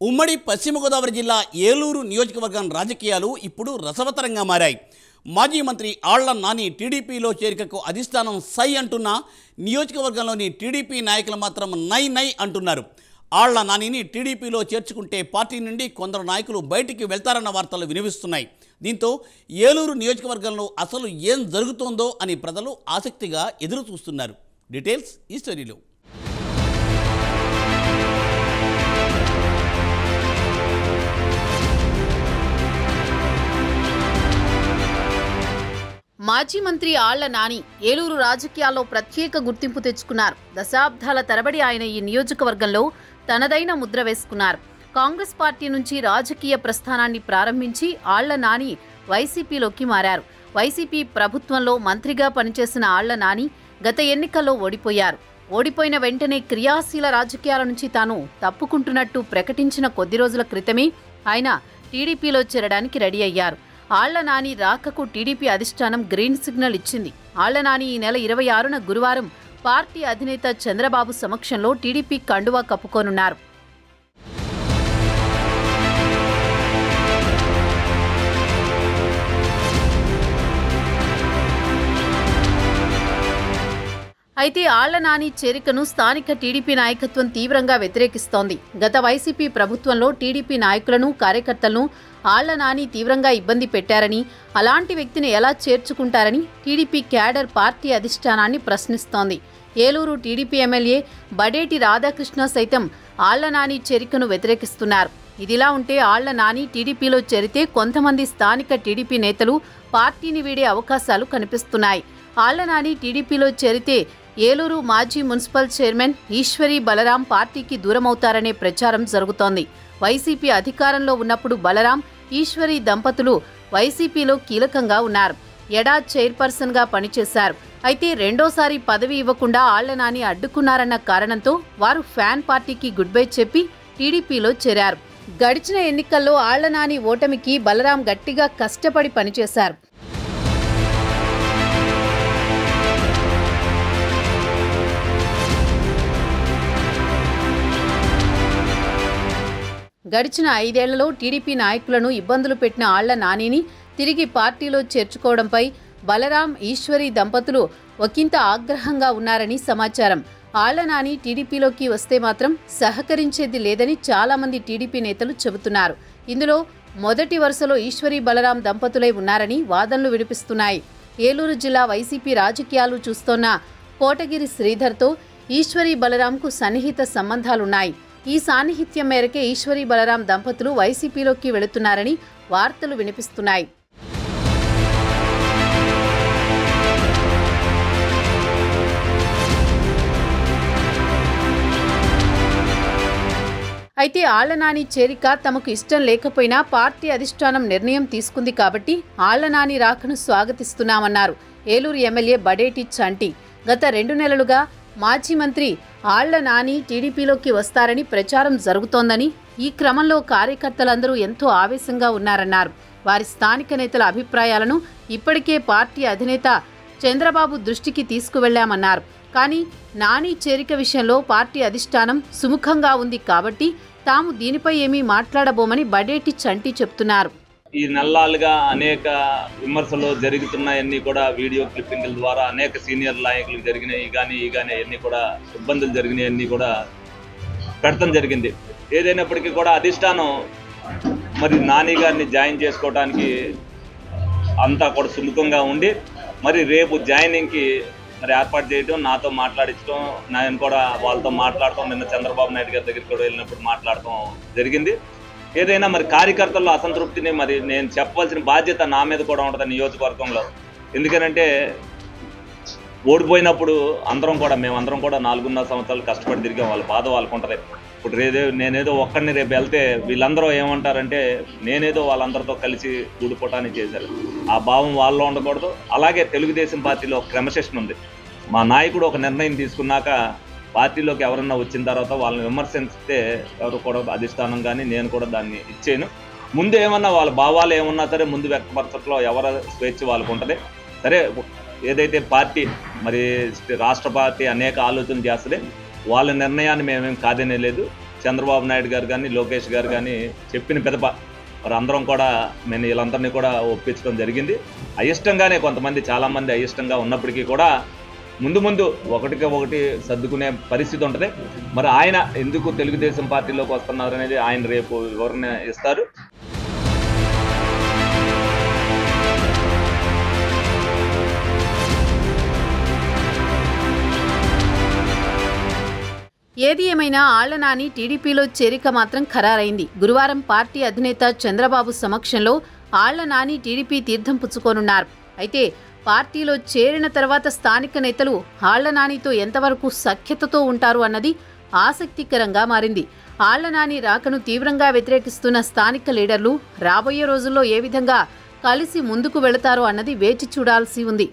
ఉమ్మడి పశ్చిమ గోదావరి జిల్లా ఏలూరు నియోజకవర్గం రాజకీయాలు ఇప్పుడు రసవత్తరంగా మారాయి. మాజీ మంత్రి ఆళ్ల నాని టీడీపీలో చేరికకు అధిష్టానం సై అంటున్నా నియోజకవర్గంలోని టీడీపీ నాయకులు మాత్రం నై నై అంటున్నారు. ఆళ్ల నానిని టీడీపీలో చేర్చుకుంటే పార్టీ నుండి కొందరు నాయకులు బయటికి వెళ్తారన్న వార్తలు వినిపిస్తున్నాయి. దీంతో ఏలూరు నియోజకవర్గంలో అసలు ఏం జరుగుతోందో అని ప్రజలు ఆసక్తిగా ఎదురు చూస్తున్నారు. డీటెయిల్స్ ఈ స్టోరీలో. మాజీ మంత్రి ఆళ్ల నాని ఏలూరు రాజకీయాల్లో ప్రత్యేక గుర్తింపు తెచ్చుకున్నారు. దశాబ్దాల తరబడి ఆయన ఈ నియోజకవర్గంలో తనదైన ముద్ర వేసుకున్నారు. కాంగ్రెస్ పార్టీ నుంచి రాజకీయ ప్రస్థానాన్ని ప్రారంభించి ఆళ్ల నాని వైసీపీలోకి మారారు. వైసీపీ ప్రభుత్వంలో మంత్రిగా పనిచేసిన ఆళ్ల నాని గత ఎన్నికల్లో ఓడిపోయారు. ఓడిపోయిన వెంటనే క్రియాశీల రాజకీయాల నుంచి తాను తప్పుకుంటున్నట్టు ప్రకటించిన కొద్ది రోజుల క్రితమే ఆయన టీడీపీలో చేరడానికి రెడీ అయ్యారు. ఆళ్ల నాని రాకకు టీడీపీ అధిష్టానం గ్రీన్ సిగ్నల్ ఇచ్చింది. ఆళ్ల నాని ఈ నెల 26న గురువారం పార్టీ అధినేత చంద్రబాబు సమక్షంలో టీడీపీ కండువా కప్పుకోనున్నారు. అయితే ఆళ్ల నాని చేరికను స్థానిక టీడీపీ నాయకత్వం తీవ్రంగా వ్యతిరేకిస్తోంది. గత వైసీపీ ప్రభుత్వంలో టీడీపీ నాయకులను, కార్యకర్తలను ఆళ్ల నాని తీవ్రంగా ఇబ్బంది పెట్టారని, అలాంటి వ్యక్తిని ఎలా చేర్చుకుంటారని టీడీపీ క్యాడర్ పార్టీ అధిష్టానాన్ని ప్రశ్నిస్తోంది. ఏలూరు టీడీపీ ఎమ్మెల్యే బడేటి రాధాకృష్ణ సైతం ఆళ్ల నాని చేరికను వ్యతిరేకిస్తున్నారు. ఇదిలా ఉంటే ఆళ్ల నాని టీడీపీలో చేరితే కొంతమంది స్థానిక టీడీపీ నేతలు పార్టీని వీడే అవకాశాలు కనిపిస్తున్నాయి. ఆళ్ల నాని టీడీపీలో చేరితే ఏలూరు మాజీ మున్సిపల్ చైర్మన్ ఈశ్వరి బలరాం పార్టీకి దూరమవుతారనే ప్రచారం జరుగుతోంది. వైసీపీ అధికారంలో ఉన్నప్పుడు బలరాం, ఈశ్వరి దంపతులు వైసీపీలో కీలకంగా ఉన్నారు. ఎడా చైర్పర్సన్గా పనిచేశారు. అయితే రెండోసారి పదవి ఇవ్వకుండా ఆళ్ల నాని అడ్డుకున్నారన్న కారణంతో వారు ఫ్యాన్ పార్టీకి గుడ్ బై చెప్పి టీడీపీలో చేరారు. గడిచిన ఎన్నికల్లో ఆళ్ల నాని ఓటమికి బలరాం గట్టిగా కష్టపడి పనిచేశారు. గడిచిన 5 ఏళ్లలో టీడీపీ నాయకులను ఇబ్బందులు పెట్టిన ఆళ్ల నానిని తిరిగి పార్టీలో చేర్చుకోవడంపై బలరాం, ఈశ్వరి దంపతులు ఒకంత ఆగ్రహంగా ఉన్నారని సమాచారం. ఆళ్ల నాని టీడీపీలోకి వస్తే మాత్రం సహకరించేది లేదని చాలామంది టీడీపీ నేతలు చెబుతున్నారు. ఇందులో మొదటి వరుసలో ఈశ్వరి బలరాం దంపతులై ఉన్నారని వాదనలు వినిపిస్తున్నాయి. ఏలూరు జిల్లా వైసీపీ రాజకీయాలు చూస్తోన్న కోటగిరి శ్రీధర్తో ఈశ్వరి బలరాంకు సన్నిహిత సంబంధాలున్నాయి. ఈ సాన్నిహిత్యం మేరకే ఈశ్వరి బలరాం దంపతులు వైసీపీలోకి వెళుతున్నారని వార్తలు వినిపిస్తున్నాయి. అయితే ఆళ్ల నాని చేరిక తమకు ఇష్టం లేకపోయినా పార్టీ అధిష్టానం నిర్ణయం తీసుకుంది కాబట్టి ఆళ్ల నాని రాకను స్వాగతిస్తున్నామన్నారు ఏలూరు ఎమ్మెల్యే బడేటి చంటి. గత 2 నెలలుగా మాజీ మంత్రి ఆళ్ల నాని టీడీపీలోకి వస్తారని ప్రచారం జరుగుతోందని, ఈ క్రమంలో కార్యకర్తలందరూ ఎంతో ఆవేశంగా ఉన్నారన్నారు. వారి స్థానిక నేతల అభిప్రాయాలను ఇప్పటికే పార్టీ అధినేత చంద్రబాబు దృష్టికి తీసుకువెళ్లామన్నారు. కానీ నాని చేరిక విషయంలో పార్టీ అధిష్టానం సుముఖంగా ఉంది కాబట్టి తాము దీనిపై ఏమీ మాట్లాడబోమని బడేటి చంటి చెప్తున్నారు. ఈ నెలలుగా అనేక విమర్శలు జరుగుతున్నాయన్నీ కూడా వీడియో క్లిప్పింగ్ల ద్వారా అనేక సీనియర్ నాయకులకు జరిగినాయి కానీ అన్నీ కూడా ఇబ్బందులు జరిగినాయి అన్నీ కూడా పెడతాం జరిగింది. ఏదైనప్పటికీ కూడా అధిష్టానం మరి నాని గారిని జాయిన్ చేసుకోవడానికి అంతా కూడా సుముఖంగా ఉండి మరి రేపు జాయినింగ్కి మరి ఏర్పాటు చేయడం, నాతో మాట్లాడించడం, నేను కూడా వాళ్ళతో మాట్లాడటం, నిన్న చంద్రబాబు నాయుడు గారి దగ్గరికి కూడా వెళ్ళినప్పుడు మాట్లాడటం జరిగింది. ఏదైనా మరి కార్యకర్తల్లో అసంతృప్తిని మరి నేను చెప్పవలసిన బాధ్యత నా మీద కూడా ఉంటుంది నియోజకవర్గంలో. ఎందుకనంటే ఓడిపోయినప్పుడు మేమందరం కూడా 4.5 సంవత్సరాలు కష్టపడి తిరిగాం. వాళ్ళ బాధ వాళ్ళకు ఉంటుంది. ఇప్పుడు నేనేదో ఒక్కడిని రేపు వెళ్తే వీళ్ళందరూ ఏమంటారంటే నేనేదో వాళ్ళందరితో కలిసి కూడిపోవటానికి చేశారు. ఆ భావం వాళ్ళలో ఉండకూడదు. అలాగే తెలుగుదేశం పార్టీలో ఒక క్రమశిక్షణ ఉంది. మా నాయకుడు ఒక నిర్ణయం తీసుకున్నాక పార్టీలోకి ఎవరన్నా వచ్చిన తర్వాత వాళ్ళని విమర్శిస్తే ఎవరు కూడా అధిష్టానం కానీ నేను కూడా దాన్ని ఇచ్చేయను. ముందు ఏమన్నా వాళ్ళ భావాలు ఏమన్నా సరే ముందు వ్యక్తపరచట్లో ఎవరి స్వేచ్ఛ వాళ్ళకు ఉంటుంది. సరే, ఏదైతే పార్టీ మరి రాష్ట్ర పార్టీ అనేక ఆలోచన చేస్తుంది, వాళ్ళ నిర్ణయాన్ని మేమేం కాదనే లేదు. చంద్రబాబు నాయుడు గారు కానీ లోకేష్ గారు కానీ చెప్పిన పిదప మరి అందరం కూడా నేను వీళ్ళందరినీ కూడా ఒప్పించడం జరిగింది. అయిష్టంగానే కొంతమంది చాలామంది అయిష్టంగా ఉన్నప్పటికీ కూడా ముందు ఒకటికి ఒకటి సర్దుకునే పరిస్థితి ఉంటుంది. మరి ఆయన ఎందుకు తెలుగుదేశం పార్టీలోకి వస్తున్నారు అనేది ఆయన రేపు వివరణ ఇస్తారు. ఏది ఏమైనా ఆళ్ల నాని టీడీపీలో చేరిక మాత్రం ఖరారైంది. గురువారం పార్టీ అధినేత చంద్రబాబు సమక్షంలో ఆళ్ల నాని టీడీపీ తీర్థం పుచ్చుకోనున్నారు. అయితే పార్టీలో చేరిన తర్వాత స్థానిక నేతలు ఆళ్ల నానితో ఎంతవరకు సఖ్యతతో ఉంటారు అన్నది ఆసక్తికరంగా మారింది. ఆళ్ల నాని రాకను తీవ్రంగా వ్యతిరేకిస్తున్న స్థానిక లీడర్లు రాబోయే రోజుల్లో ఏ విధంగా కలిసి ముందుకు వెళతారో అన్నది వేచి చూడాల్సి ఉంది.